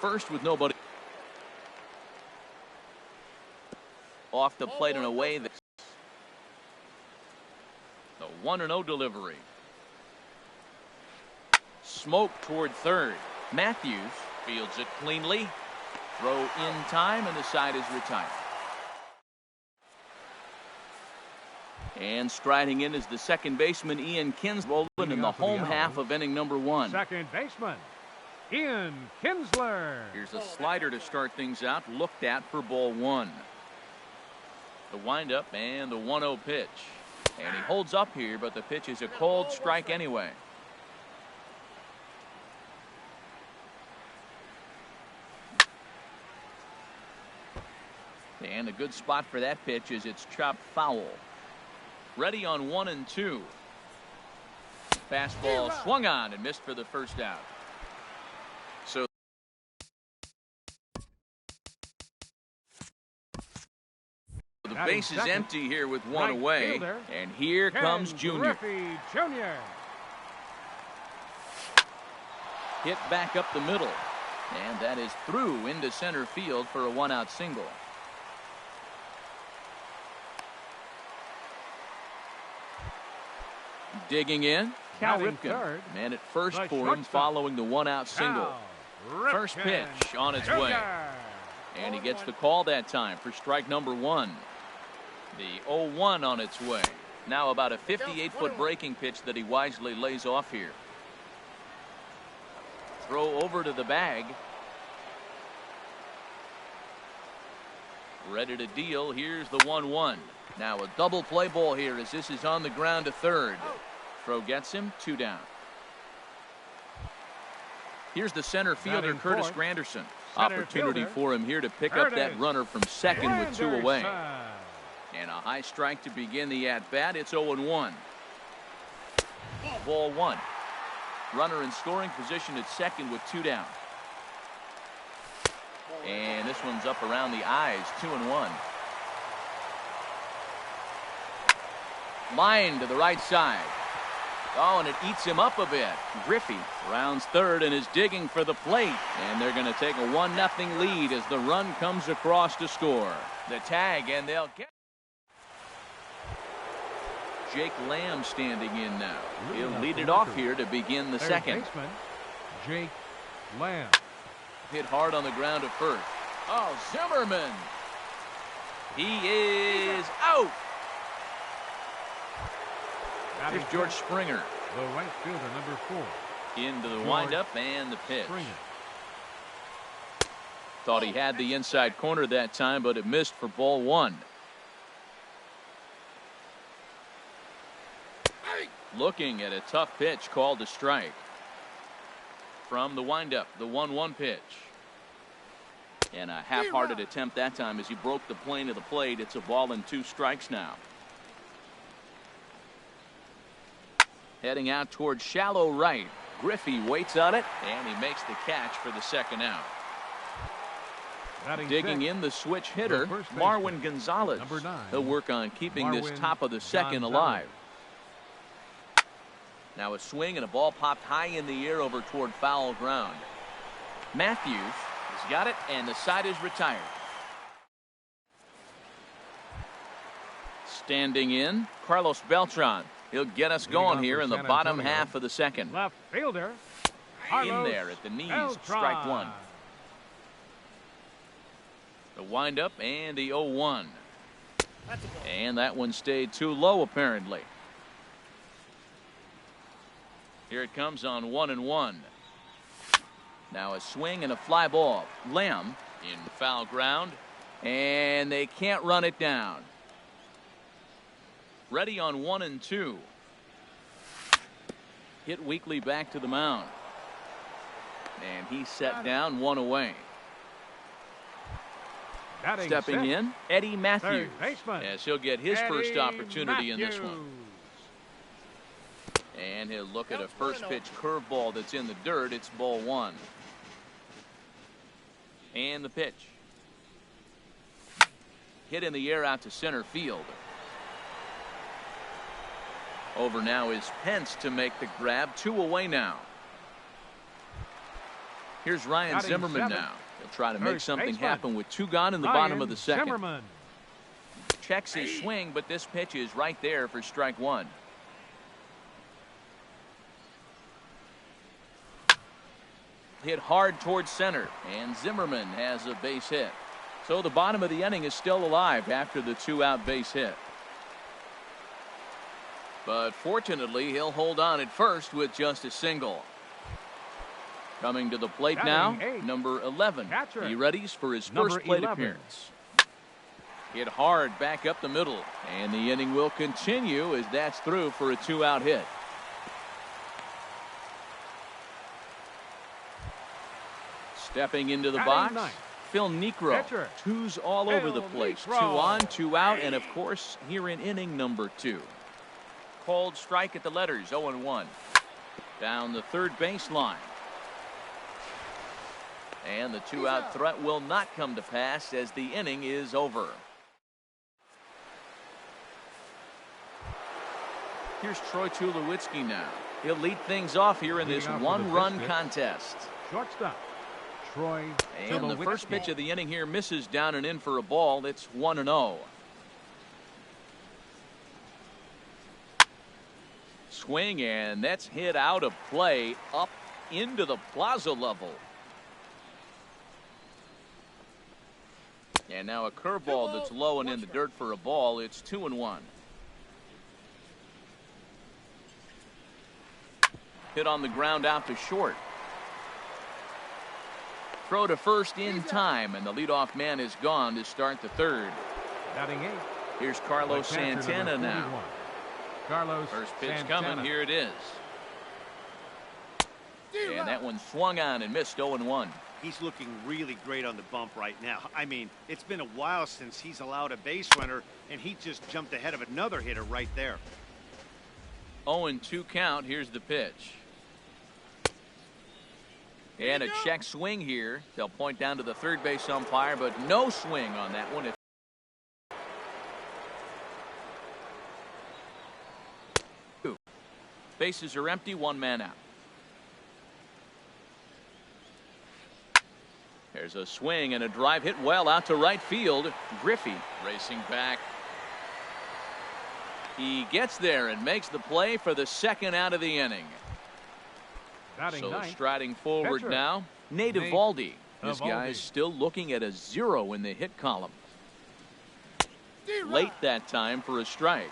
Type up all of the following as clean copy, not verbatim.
first with nobody. Off the plate and away. The 1-0 delivery. Smoke toward third. Matthews fields it cleanly. Throw in time, and the side is retired. And striding in is the second baseman, Ian Kinsler, in the home half of inning number 1. Second baseman, Ian Kinsler. Here's a slider to start things out, looked at for ball 1. The windup and the 1-0 pitch. And he holds up here, but the pitch is a cold strike anyway. And a good spot for that pitch is it's chopped foul. Ready on 1-2. Fastball swung on and missed for the first out. So the base is empty here with one away. And here comes Junior. Hit back up the middle. And that is through into center field for a 1-out single. Digging in, Cal Ripken. Man at first for him following the 1-out single. First pitch on its way. And he gets the call that time for strike number 1. The 0-1 on its way. Now about a 58-foot breaking pitch that he wisely lays off here. Throw over to the bag. Ready to deal. Here's the 1-1. Now a double play ball here as this is on the ground to third. Throw gets him, 2 down. Here's the center fielder, Curtis Granderson. Opportunity for him here to pick up that runner from second with 2 away. And a high strike to begin the at-bat. It's 0-1. Ball 1. Runner in scoring position at second with 2 down. And this one's up around the eyes, 2-1. Line to the right side. Oh, and it eats him up a bit. Griffey rounds third and is digging for the plate. And they're going to take a 1-0 lead as the run comes across to score. The tag, and they'll get. Jake Lamb standing in now. He'll lead it off here to begin the second. Jake Lamb. Hit hard on the ground at first. Oh, Zimmerman. He is out. Here's George Springer. The right fielder, number 4. Into the windup and the pitch. Thought he had the inside corner that time, but it missed for ball 1. Looking at a tough pitch called a strike. From the windup, the 1-1 pitch. And a half-hearted attempt that time as he broke the plane of the plate. It's a ball and 2 strikes now. Heading out towards shallow right. Griffey waits on it, and he makes the catch for the second out. Digging in the switch hitter, Marwin Gonzalez. He'll work on keeping this top of the second alive. Now a swing and a ball popped high in the air over toward foul ground. Matthews has got it, and the side is retired. Standing in, Carlos Beltran. He'll get us going here in the bottom half of the second. Left fielder. In there at the knees, strike 1. The windup and the 0-1. And that one stayed too low apparently. Here it comes on 1-1. Now a swing and a fly ball. Lamb in foul ground, and they can't run it down. Ready on 1-2. Hit weakly back to the mound. And he's set down, 1 away. Stepping in, Eddie Matthews, as he'll get his first opportunity in this one. And he'll look at a first pitch curveball that's in the dirt. It's ball 1. And the pitch. Hit in the air out to center field. Over now is Pence to make the grab. 2 away now. Here's Ryan Zimmerman 7. now. He'll try to make First something baseman. happen with 2 gone in the Ryan bottom of the second. Zimmerman. Checks his swing, but this pitch is right there for strike 1. Hit hard towards center, and Zimmerman has a base hit. So the bottom of the inning is still alive after the 2-out base hit. But fortunately, he'll hold on at first with just a single. Coming to the plate now, number 11. Catcher. He readies for his Number first plate 11. appearance. Hit hard back up the middle, and the inning will continue as that's through for a 2-out hit. Stepping into the box, Phil Niekro. Pitcher. 2s all over the place. 2 on, 2 out, and of course, here in inning number 2. Cold strike at the letters, 0-1. Down the third baseline. And the 2-out threat will not come to pass as the inning is over. Here's Troy Tulowitzki now. He'll lead things off here in this 1-run contest. Shortstop, Troy And Tulowitzki. the first pitch of the inning here misses down and in for a ball. It's 1-0. Swing, and that's hit out of play up into the plaza level. And now a curveball that's low and in the dirt for a ball. It's 2-1. Hit on the ground out to short. Throw to first in time, and the leadoff man is gone to start the third. Batting 8. Here's Carlos Catcher, Santana number now. 41. Carlos First pitch Santana. coming. Here it is. And that one swung on and missed. 0-1. He's looking really great on the bump right now. I mean, it's been a while since he's allowed a base runner, and he just jumped ahead of another hitter right there. 0-2 count. Here's the pitch. And a check swing here. They'll point down to the third base umpire, but no swing on that one. Bases are empty, 1 man out. There's a swing and a drive hit well out to right field. Griffey racing back. He gets there and makes the play for the second out of the inning. Batting So 9. striding forward Pitcher. now, Nate Eovaldi. This Eovaldi. guy's still looking at a 0 in the hit column. Late that time for a strike.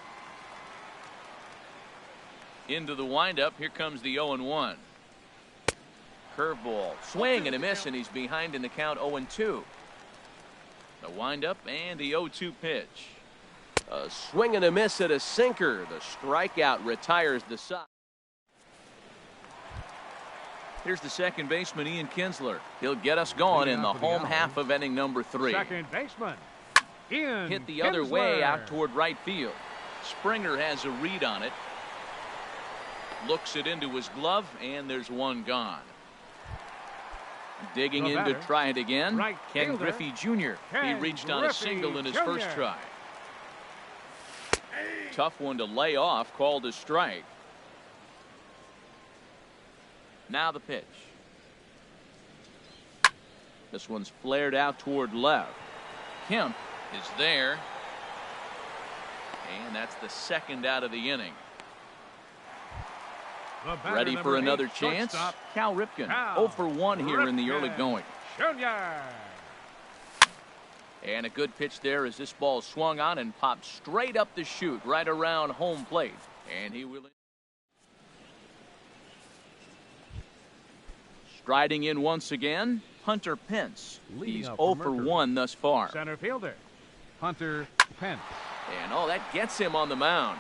Into the windup. Here comes the 0-1. Curveball. Swing and a miss, and he's behind in the count 0-2. The windup and the 0-2 pitch. A swing and a miss at a sinker. The strikeout retires the side. Here's the second baseman, Ian Kinsler. He'll get us going in the home half of inning number 3. Second baseman, Ian Hit the other way out toward right field. Springer has a read on it. Looks it into his glove, and there's one gone. Digging in to try it again, right Ken fielder, Griffey Jr. He reached on a single in his first try. Tough one to lay off, called a strike. Now the pitch. This one's flared out toward left. Kemp is there. And that's the second out of the inning. Ready for another chance? Cal Ripken, 0 for 1 here in the early going. Junior. And a good pitch there as this ball swung on and popped straight up the chute right around home plate. And he will. Striding in once again, Hunter Pence. He's 0 for 1 thus far. Center fielder, Hunter Pence. And that gets him on the mound.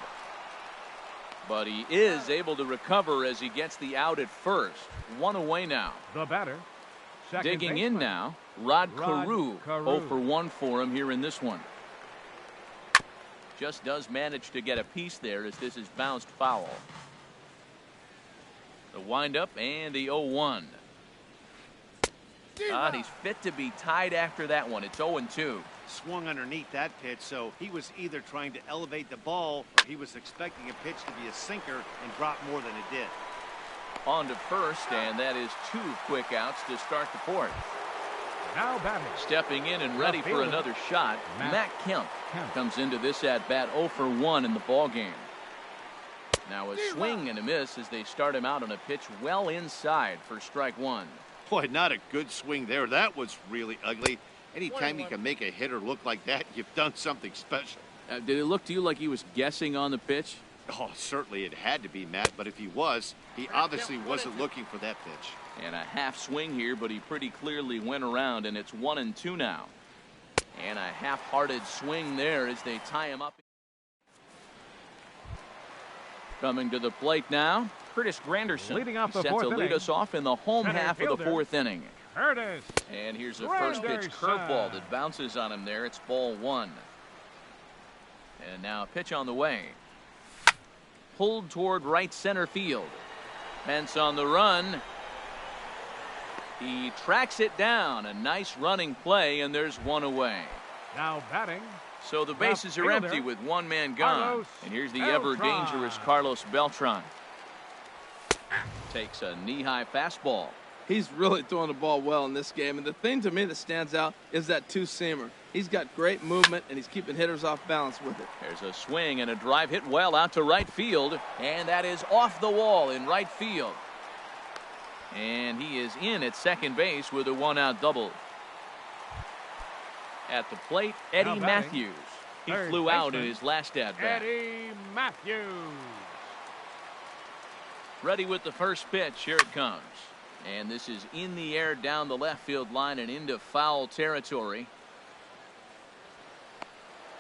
But he is able to recover as he gets the out at first. 1 away now. The batter. Digging in now, Rod Carew. 0 for 1 for him here in this one. Just does manage to get a piece there as this is bounced foul. The windup and the 0-1. He's fit to be tied after that one. It's 0-2. Swung underneath that pitch, so he was either trying to elevate the ball or he was expecting a pitch to be a sinker and drop more than it did. On to first, and that is 2 quick outs to start the fourth. Now batting. Stepping in and ready for another shot, Matt Kemp comes into this at-bat 0 for 1 in the ballgame. Now a swing and a miss as they start him out on a pitch well inside for strike 1. Boy, not a good swing there. That was really ugly. Anytime you can make a hitter look like that, you've done something special. Did it look to you like he was guessing on the pitch? Oh, certainly it had to be, Matt, but if he was, he obviously wasn't looking for that pitch. And a half swing here, but he pretty clearly went around, and it's 1-2 now. And a half-hearted swing there as they tie him up. Coming to the plate now, Curtis Granderson. Leading off the set fourth to lead inning. us off in the home Center half of the fielder, fourth inning. Curtis. And here's a first pitch curveball that bounces on him there. It's ball 1. And now a pitch on the way. Pulled toward right center field. Pence on the run. He tracks it down. A nice running play, and there's 1 away. Now batting. So the bases are empty with 1 man gone. Carlos and here's the Beltran. ever-dangerous Carlos Beltran. Takes a knee-high fastball. He's really throwing the ball well in this game. And the thing to me that stands out is that two-seamer. He's got great movement, and he's keeping hitters off balance with it. There's a swing and a drive hit well out to right field. And that is off the wall in right field. And he is in at second base with a 1-out double. At the plate, Eddie Matthews. He flew out in his last at-bat. Eddie Matthews. Ready with the first pitch. Here it comes. And this is in the air down the left field line and into foul territory.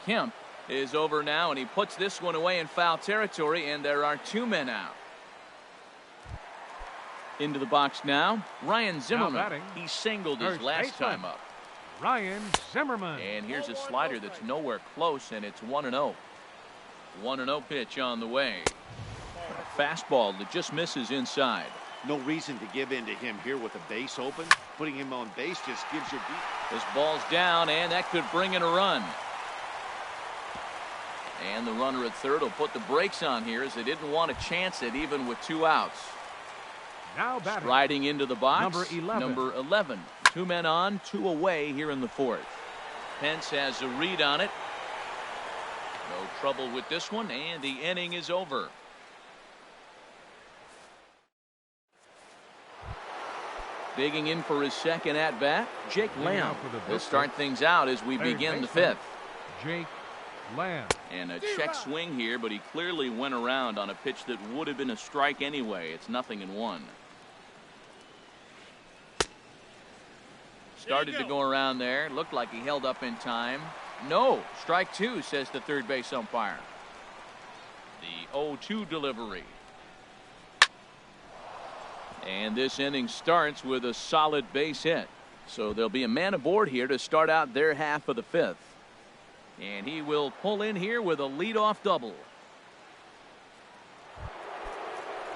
Kemp is over now, and he puts this one away in foul territory, and there are 2 men out. Into the box now, Ryan Zimmerman. He singled his last time up. Ryan Zimmerman. And here's a slider that's nowhere close, and it's 1-0. 1-0 pitch on the way. A fastball that just misses inside. No reason to give in to him here with a base open. Putting him on base just gives you This ball's down, and that could bring in a run. And the runner at third will put the brakes on here as they didn't want to chance it even with 2 outs. Now batting. Striding into the box, Number 11. 2 men on, 2 away here in the fourth. Pence has a read on it. No trouble with this one, and the inning is over. Digging in for his second at-bat, Jake Lamb. He'll start things out as we begin the fifth. Jake Lamb. And a check swing here, but he clearly went around on a pitch that would have been a strike anyway. It's 0-1. Started to go around there. Looked like he held up in time. No, strike 2, says the third base umpire. The 0-2 delivery. And this inning starts with a solid base hit. So there'll be a man aboard here to start out their half of the fifth. And he will pull in here with a leadoff double.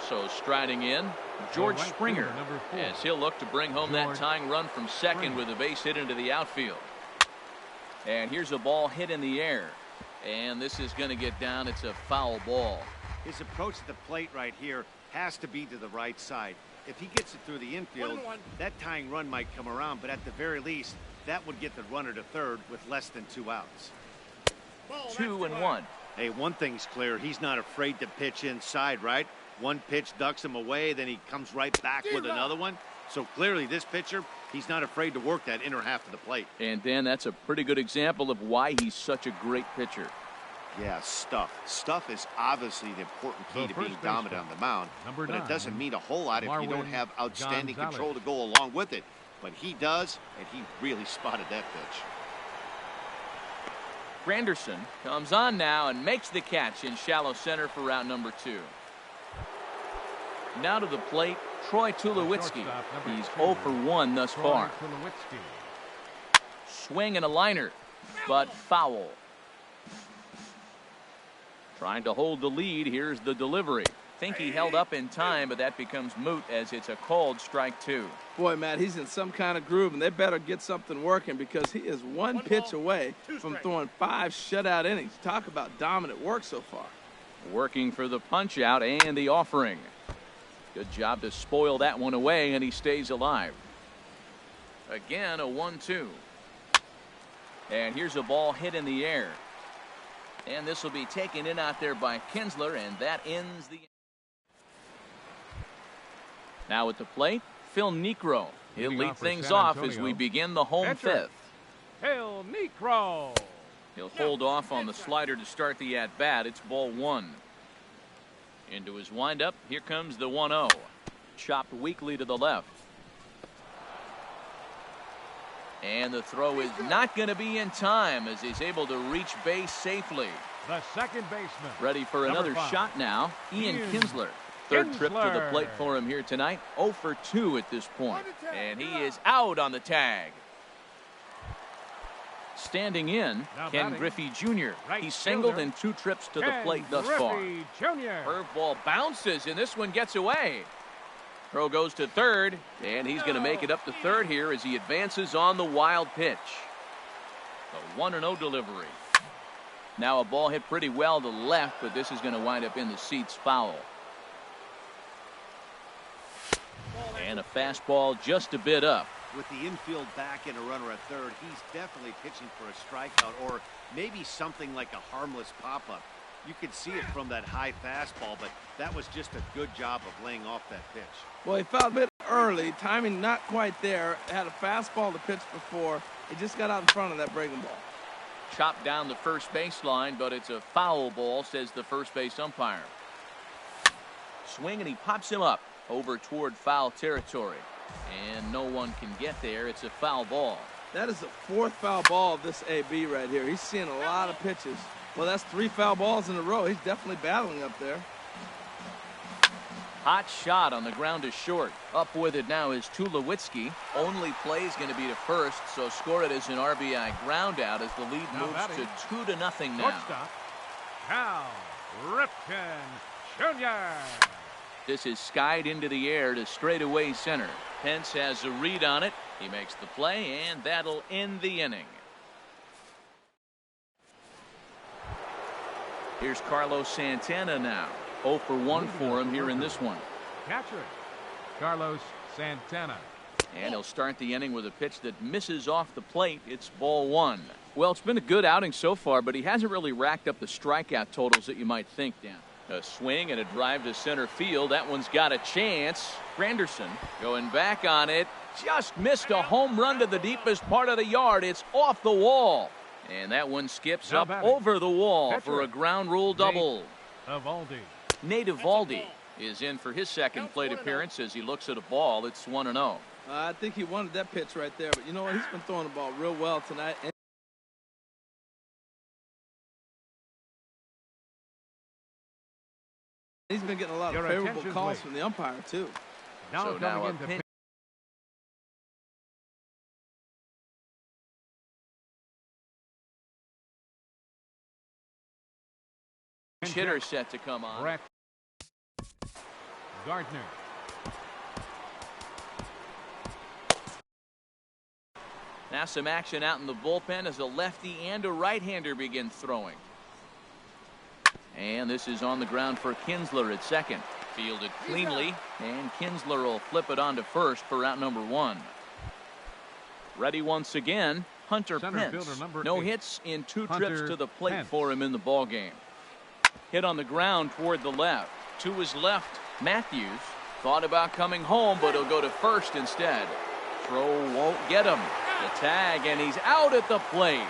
So striding in, George Springer, as he'll look to bring home that tying run from second with a base hit into the outfield. And here's a ball hit in the air. And this is going to get down. It's a foul ball. His approach to the plate right here has to be to the right side. If he gets it through the infield, that tying run might come around, but at the very least, that would get the runner to third with less than 2 outs. 2-1. Hey, one thing's clear. He's not afraid to pitch inside, right? One pitch ducks him away, then he comes right back with another one. So clearly this pitcher, he's not afraid to work that inner half of the plate. And Dan, that's a pretty good example of why he's such a great pitcher. Yeah, stuff. Stuff is obviously the important key to being dominant on the mound, but it doesn't mean a whole lot if you don't have outstanding control to go along with it. But he does, and he really spotted that pitch. Granderson comes on now and makes the catch in shallow center for out number 2. Now to the plate, Troy Tulowitzki. He's 0 for 1 thus far. Swing and a liner, but foul. Trying to hold the lead. Here's the delivery. Think he held up in time, but that becomes moot as it's a called strike 2. Boy, Matt, he's in some kind of groove, and they better get something working because he is one pitch away from throwing 5 shutout innings. Talk about dominant work so far. Working for the punch out and the offering. Good job to spoil that one away, and he stays alive. Again, a 1-2. And here's a ball hit in the air. And this will be taken in out there by Kinsler, and that ends the... Now at the plate, Phil Niekro. He'll lead things off as we begin the home fifth. Phil Niekro. He'll hold off on the slider to start the at-bat. It's ball one. Into his windup, here comes the 1-0. Chopped weakly to the left. And the throw is not going to be in time as he's able to reach base safely. The second baseman. Ready for another shot now, Ian Kinsler. Third trip to the plate for him here tonight. 0 for 2 at this point. And he is out on the tag. Standing in, Ken Griffey Jr. He's singled in 2 trips to the plate thus far. Curveball bounces, and this one gets away. Throw goes to third, and he's going to make it up to third here as he advances on the wild pitch. A 1-0 delivery. Now a ball hit pretty well to left, but this is going to wind up in the seats foul. And a fastball just a bit up. With the infield back and a runner at third, he's definitely pitching for a strikeout or maybe something like a harmless pop-up. You could see it from that high fastball, but that was just a good job of laying off that pitch. Well, he fouled a bit early. Timing not quite there. Had a fastball to pitch before. He just got out in front of that breaking ball. Chopped down the first baseline, but it's a foul ball, says the first base umpire. Swing, and he pops him up over toward foul territory. And no one can get there. It's a foul ball. That is the 4th foul ball of this AB right here. He's seeing a lot of pitches. Well, that's 3 foul balls in a row. He's definitely battling up there. Hot shot on the ground to short. Up with it now is Tulowitzki. Only play is going to be to first, so score it as an RBI ground out as the lead moves to 2-0 now. Shortstop, Cal Ripken Jr. This is skied into the air to straightaway center. Pence has a read on it. He makes the play, and that'll end the inning. Here's Carlos Santana now. 0 for 1 for him here in this one. Catcher, Carlos Santana. And he'll start the inning with a pitch that misses off the plate. It's ball one. Well, it's been a good outing so far, but he hasn't really racked up the strikeout totals that you might think, Dan. A swing and a drive to center field. That one's got a chance. Granderson going back on it. Just missed a home run to the deepest part of the yard. It's off the wall. And that one skips up over the wall for a ground rule double. Nate Eovaldi is in for his second plate appearance as he looks at a ball. It's 1-0. I think he wanted that pitch right there, but you know what? He's been throwing the ball real well tonight. He's been getting a lot of favorable calls from the umpire, too. Now a hitter set to come on. Correct. Gardner. Now some action out in the bullpen as a lefty and a right-hander begin throwing. And this is on the ground for Kinsler at second. Fielded cleanly, and Kinsler will flip it on to first for out number 1. Ready once again, Hunter Pence. No hits in 2 trips to the plate for him in the ballgame. Hit on the ground toward the left. To his left, Matthews thought about coming home, but he'll go to first instead. Throw won't get him. The tag, and he's out at the plate.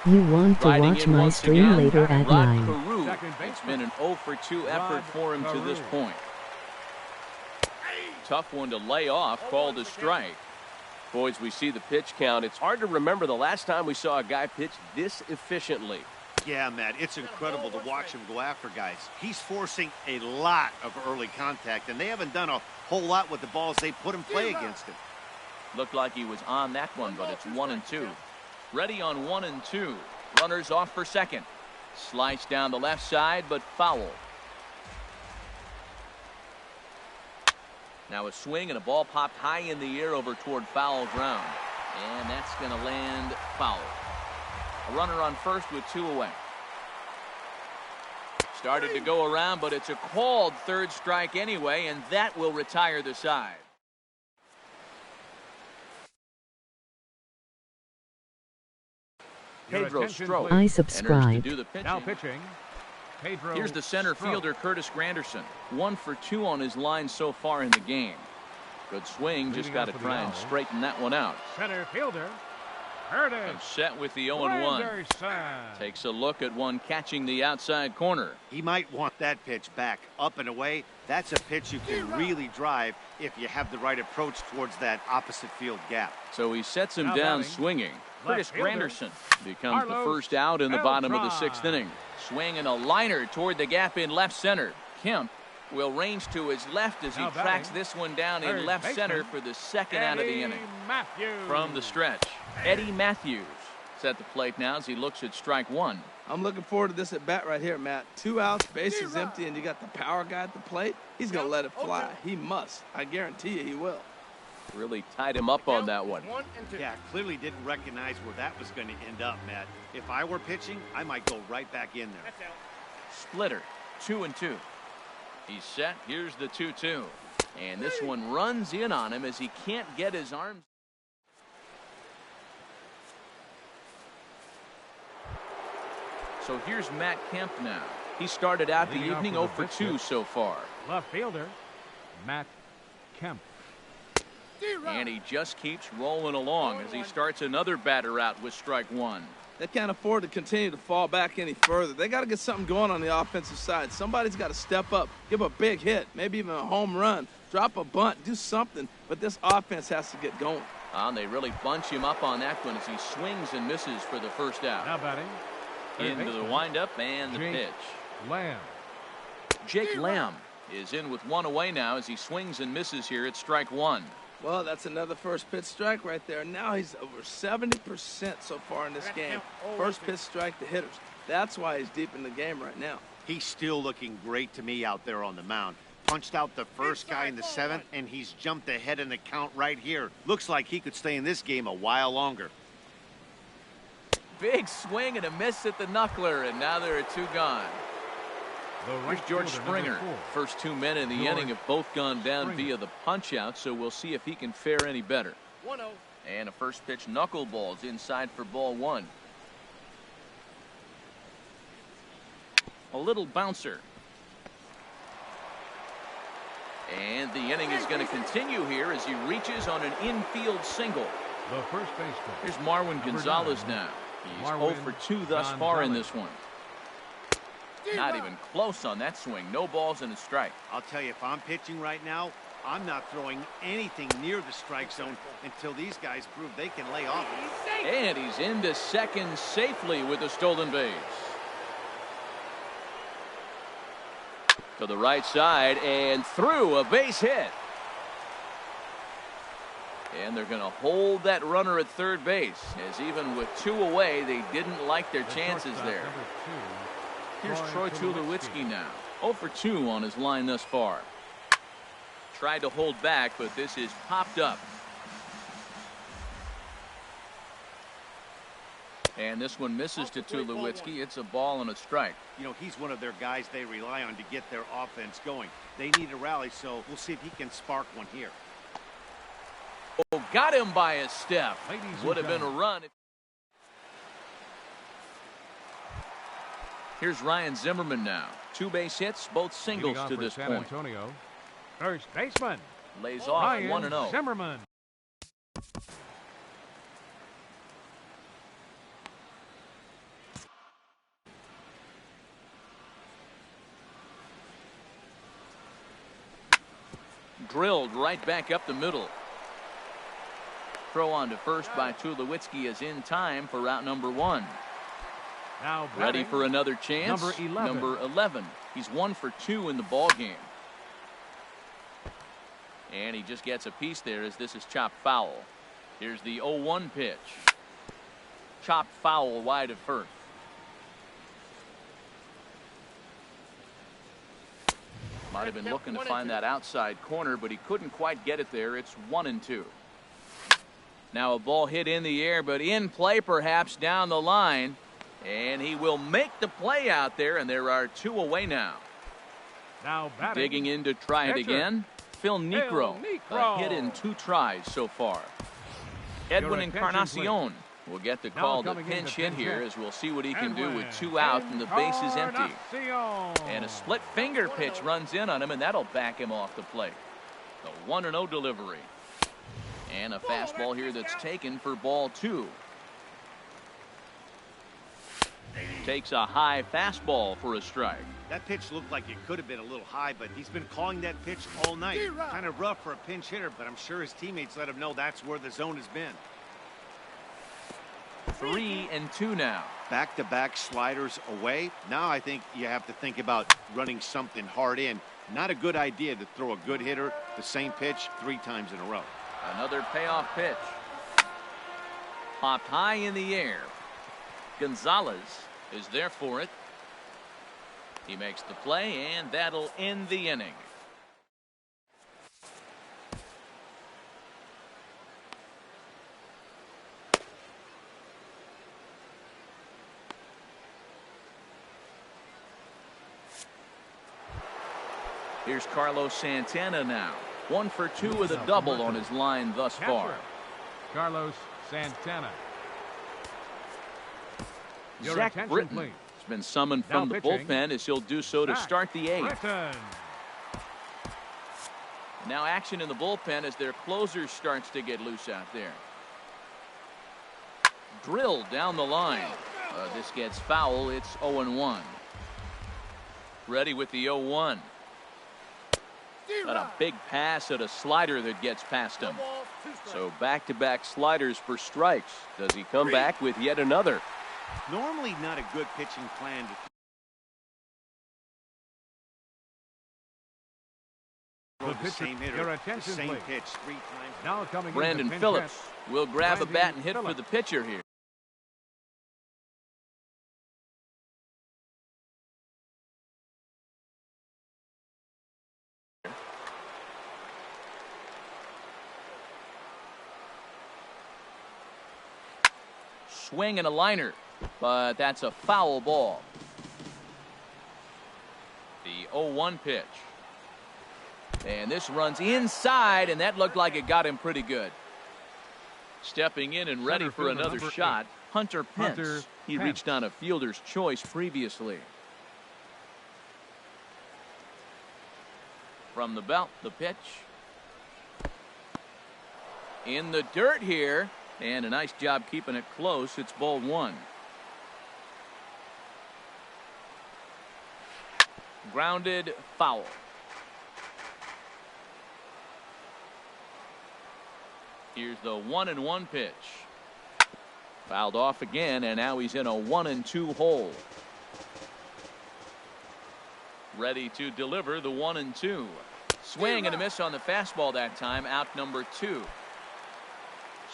You want to watch my stream later at 9. Carew. It's been an 0 for 2 effort for him to this point. Tough one to lay off, called a strike. Boys, we see the pitch count. It's hard to remember the last time we saw a guy pitch this efficiently. Yeah, Matt, it's incredible to watch him go after guys. He's forcing a lot of early contact, and they haven't done a whole lot with the balls they put in play against him. Looked like he was on that one, but it's 1-2. Ready on 1-2. Runners off for second. Slice down the left side, but foul. Now a swing and a ball popped high in the air over toward foul ground. And that's going to land foul. A runner on first with 2 away. Started to go around, but it's a called third strike anyway, and that will retire the side. Pedro Strode I subscribe. to do the pitching. Now pitching. Pedro Here's the center fielder, Curtis Granderson. 1 for 2 on his line so far in the game. Good swing, just got to try and straighten that one out. Center fielder, Curtis. And set with the 0-1. Takes a look at one catching the outside corner. He might want that pitch back, up and away. That's a pitch you can really drive if you have the right approach towards that opposite field gap. So he sets him Now down batting. swinging. Curtis Left fielder, Granderson becomes the Carlos first out in the bottom of the Beltran. 6th inning. Swinging a liner toward the gap in left center. Kemp will range to his left as he Now tracks batting. this one down in Third left baseman, center for the second out of the inning. Matthews. From the stretch, Eddie Matthews is at the plate now as he looks at strike one. I'm looking forward to this at bat right here, Matt. 2 outs, bases empty, and you got the power guy at the plate. He's going to let it fly. He must. I guarantee you he will. Really tied him up on that one. Yeah, clearly didn't recognize where that was going to end up, Matt. If I were pitching, I might go right back in there. Splitter, 2-2. He's set. Here's the 2-2. And this one runs in on him as he can't get his arms. So here's Matt Kemp now. He started out the Leading off evening with 0 a for pitch 2 so far. Left fielder, Matt Kemp. And he just keeps rolling along as he starts another batter out with strike one. They can't afford to continue to fall back any further. They got to get something going on the offensive side. Somebody's got to step up, give a big hit, maybe even a home run, drop a bunt, do something. But this offense has to get going. And they really bunch him up on that one as he swings and misses for the first out. Now batting. Into the windup and the Jake pitch. Lamb. Jake Lamb is in with one away now as he swings and misses here at strike one. Well, that's another first pitch strike right there. Now he's over 70% so far in this game. First pitch strike to hitters. That's why he's deep in the game right now. He's still looking great to me out there on the mound. Punched out the first guy in the 7th, and he's jumped ahead in the count right here. Looks like he could stay in this game a while longer. Big swing and a miss at the knuckler, and now there are 2 gone. Here's George Springer. First 2 men in the inning have both gone down via the punch-out, so we'll see if he can fare any better. 1-0. And a first pitch knuckleballs inside for ball one. A little bouncer. And the inning is going to continue here as he reaches on an infield single. The first baseman. Here's Marwin Gonzalez now. He's 0 for 2 thus far in this one. Not even close on that swing. No balls and a strike. I'll tell you, if I'm pitching right now, I'm not throwing anything near the strike zone until these guys prove they can lay off it. And he's into second safely with a stolen base. To the right side and through, a base hit. And they're going to hold that runner at third base, as even with 2 away, they didn't like their chances there. Here's Troy Tulowitzki now. 0 for 2 on his line thus far. Tried to hold back, but this is popped up. And this one misses to Tulowitzki. It's a ball and a strike. You know, he's one of their guys they rely on to get their offense going. They need a rally, so we'll see if he can spark one here. Oh, got him by a step. Would have been a run. Here's Ryan Zimmerman now. 2 base hits, both singles to this San point. Antonio. First baseman. Lays off Ryan 1-0. Zimmerman. Drilled right back up the middle. Throw on to first by Tulowitzki is in time for route number 1. Now Ready for another chance. Number 11. He's 1 for 2 in the ball game. And he just gets a piece there as this is chopped foul. Here's the 0-1 pitch. Chopped foul wide of first. Might have been looking to find that outside corner, but he couldn't quite get it there. It's 1-2. Now a ball hit in the air, but in play perhaps down the line. And he will make the play out there, and there are 2 away now. Now batting. Digging in to try it again. Phil Niekro. A hit in 2 tries so far. Edwin Encarnacion will get the call to pinch hit here, as we'll see what he can do with 2 out and the base is empty. And a split finger pitch runs in on him, and that'll back him off the plate. The 1-0 delivery. And a fastball here that's taken for ball 2. Takes a high fastball for a strike. That pitch looked like it could have been a little high, but he's been calling that pitch all night. Kind of rough for a pinch hitter, but I'm sure his teammates let him know that's where the zone has been. 3-2 now. Back-to-back sliders away. Now I think you have to think about running something hard in. Not a good idea to throw a good hitter the same pitch 3 times in a row. Another payoff pitch. Popped high in the air. Gonzalez is there for it. He makes the play, and that'll end the inning. Here's Carlos Santana now. 1 for 2 with a double on his line thus far. Carlos Santana. Zach Britton has been summoned from the bullpen, as he'll do so to start the 8th. Now action in the bullpen as their closer starts to get loose out there. Drilled down the line. This gets foul. It's 0-1. Ready with the 0-1. Got a big pass at a slider that gets past him. So back-to-back sliders for strikes. Does he come back with yet another? Normally not a good pitching plan to throw the same hitter, the same pitch 3 times. Now coming Brandon Phillips will grab a bat and hit for the pitcher here. Swing and a liner, but that's a foul ball. The 0-1 pitch. And this runs inside, and that looked like it got him pretty good. Stepping in and ready for another shot, Hunter Pence. He reached on a fielder's choice previously. From the belt, the pitch. In the dirt here. And a nice job keeping it close. It's ball 1. Grounded, foul. Here's the 1-1 pitch. Fouled off again, and now he's in a 1-2 hole. Ready to deliver the 1-2. Swing and a miss on the fastball that time. Out number 2.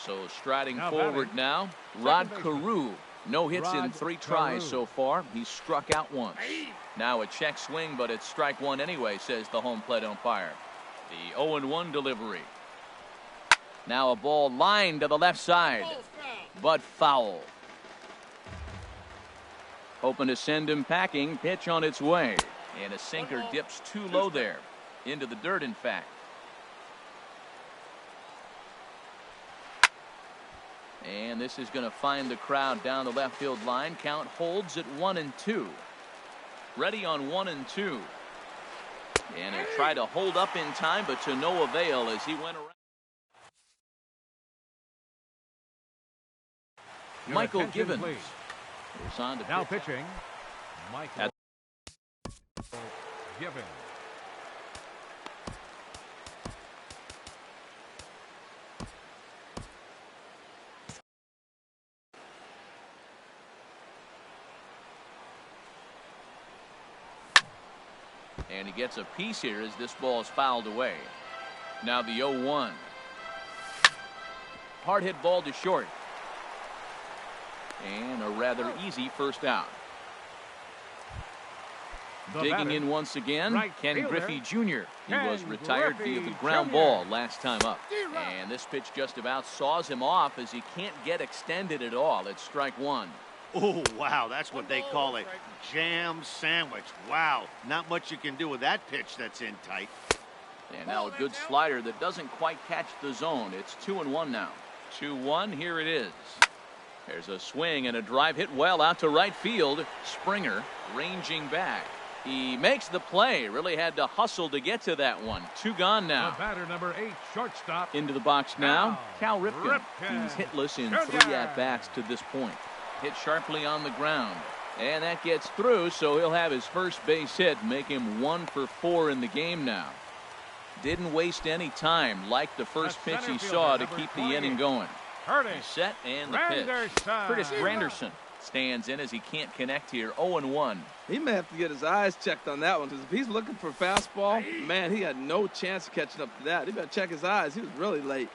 So striding forward now, Rod Carew. No hits in 3 tries so far. He's struck out once. Now a check swing, but it's strike 1 anyway, says the home plate umpire. The 0-1 delivery. Now a ball lined to the left side, but foul. Hoping to send him packing. Pitch on its way. And a sinker dips too low there. Into the dirt, in fact. And this is going to find the crowd down the left field line. Count holds at 1-2. Ready on 1-2. And he tried to hold up in time, but to no avail as he went around. Michael Givens is on to now pitch. pitching. Michael Givens. And he gets a piece here as this ball is fouled away. Now the 0-1. Hard hit ball to short. And a rather easy first out. Digging in once again, Ken Griffey Jr. He was retired via the ground ball last time up. And this pitch just about saws him off as he can't get extended at all. It's strike 1. Oh, wow, that's what they call a jam sandwich. Wow, not much you can do with that pitch that's in tight. And now a good slider that doesn't quite catch the zone. It's 2-1 now. 2-1, here it is. There's a swing and a drive hit well out to right field. Springer ranging back. He makes the play. Really had to hustle to get to that one. 2 gone now. The batter, number 8, shortstop. Into the box now, Cal Ripken. He's hitless in 3 at-bats to this point. Hit sharply on the ground. And that gets through, so he'll have his first base hit, make him 1 for 4 in the game now. Didn't waste any time, like the first pitch he saw, to keep the inning going. He's set, and the pitch. Curtis Granderson stands in as he can't connect here. 0-1. He may have to get his eyes checked on that one, because if he's looking for fastball, man, he had no chance of catching up to that. He better check his eyes. He was really late.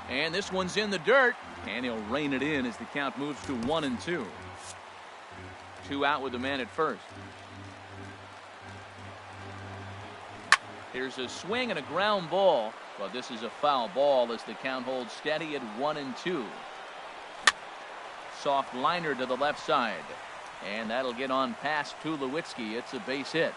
And this one's in the dirt, and he'll rein it in as the count moves to 1-2. 2 out with the man at first. Here's a swing and a ground ball, but this is a foul ball as the count holds steady at 1-2. Soft liner to the left side, and that'll get on past Tulowitzki. It's a base hit.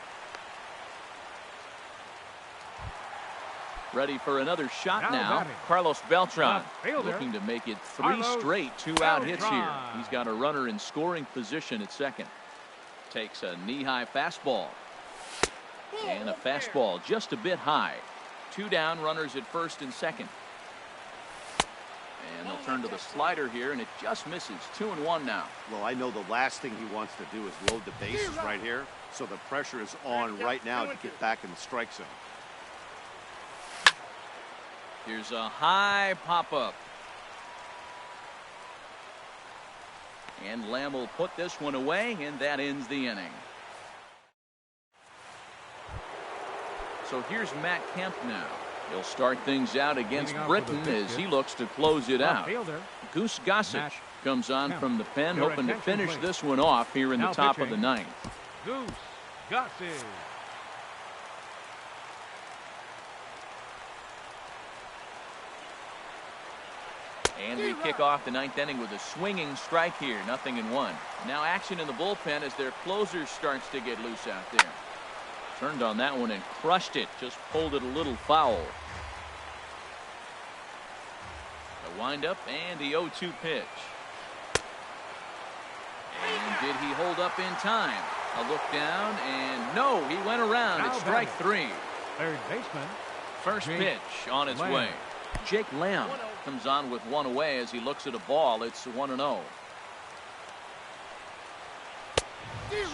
Ready for another shot now. Carlos Beltran looking to make it 3 straight 2-out hits here. He's got a runner in scoring position at second. Takes a knee-high fastball. And a fastball just a bit high. 2 down, runners at first and second. And they'll turn to the slider here, and it just misses. 2-1 now. Well, I know the last thing he wants to do is load the bases right here, so the pressure is on right now to get back in the strike zone. Here's a high pop-up. And Lamb will put this one away, and that ends the inning. So here's Matt Kemp now. He'll start things out against Britton as he looks to close it out. Goose Gossage comes on from the pen, hoping to finish this one off here in the top of the 9th. Goose Gossage. And we kick off the 9th inning with a swinging strike here. 0-1. Now action in the bullpen as their closer starts to get loose out there. Turned on that one and crushed it. Just pulled it a little foul. A windup and the 0-2 pitch. And did he hold up in time? A look down, and no, he went around. It's strike 3. Third baseman. First pitch on its way. Jake Lamb comes on with 1 away as he looks at a ball. It's 1-0.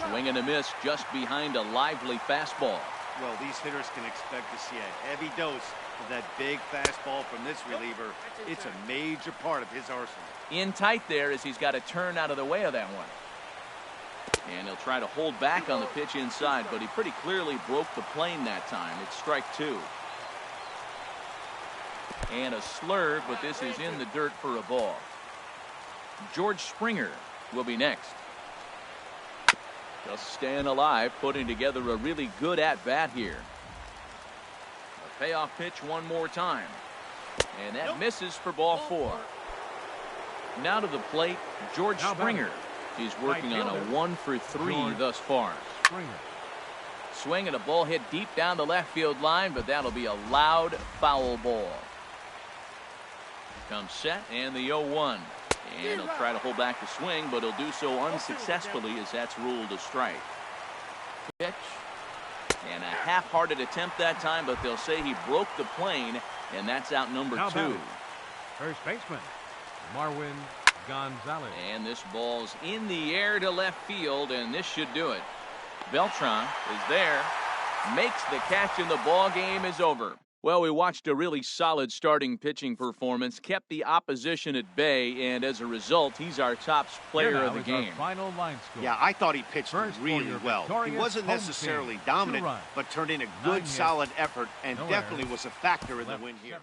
Swing and a miss just behind a lively fastball. Well, these hitters can expect to see a heavy dose of that big fastball from this reliever. It's a major part of his arsenal. In tight there as he's got to turn out of the way of that one. And he'll try to hold back on the pitch inside, but he pretty clearly broke the plane that time. It's strike 2. And a slurve, but this is in the dirt for a ball. George Springer will be next. Just staying alive, putting together a really good at-bat here. A payoff pitch one more time. And that misses for ball 4. Now to the plate, George Springer. He's working on a 1 for 3 thus far. Swing and a ball hit deep down the left field line, but that'll be a loud foul ball. Comes set and the 0-1. And he'll try to hold back the swing, but he'll do so unsuccessfully as that's ruled a strike. Pitch. And a half-hearted attempt that time, but they'll say he broke the plane, and that's out number 2. First baseman, Marwin Gonzalez. And this ball's in the air to left field, and this should do it. Beltran is there, makes the catch, and the ball game is over. Well, we watched a really solid starting pitching performance, kept the opposition at bay, and as a result, he's our top player of the game. Final line score. Yeah, I thought he pitched really well. He wasn't necessarily dominant, but turned in a good, solid effort, and definitely was a factor in the win here.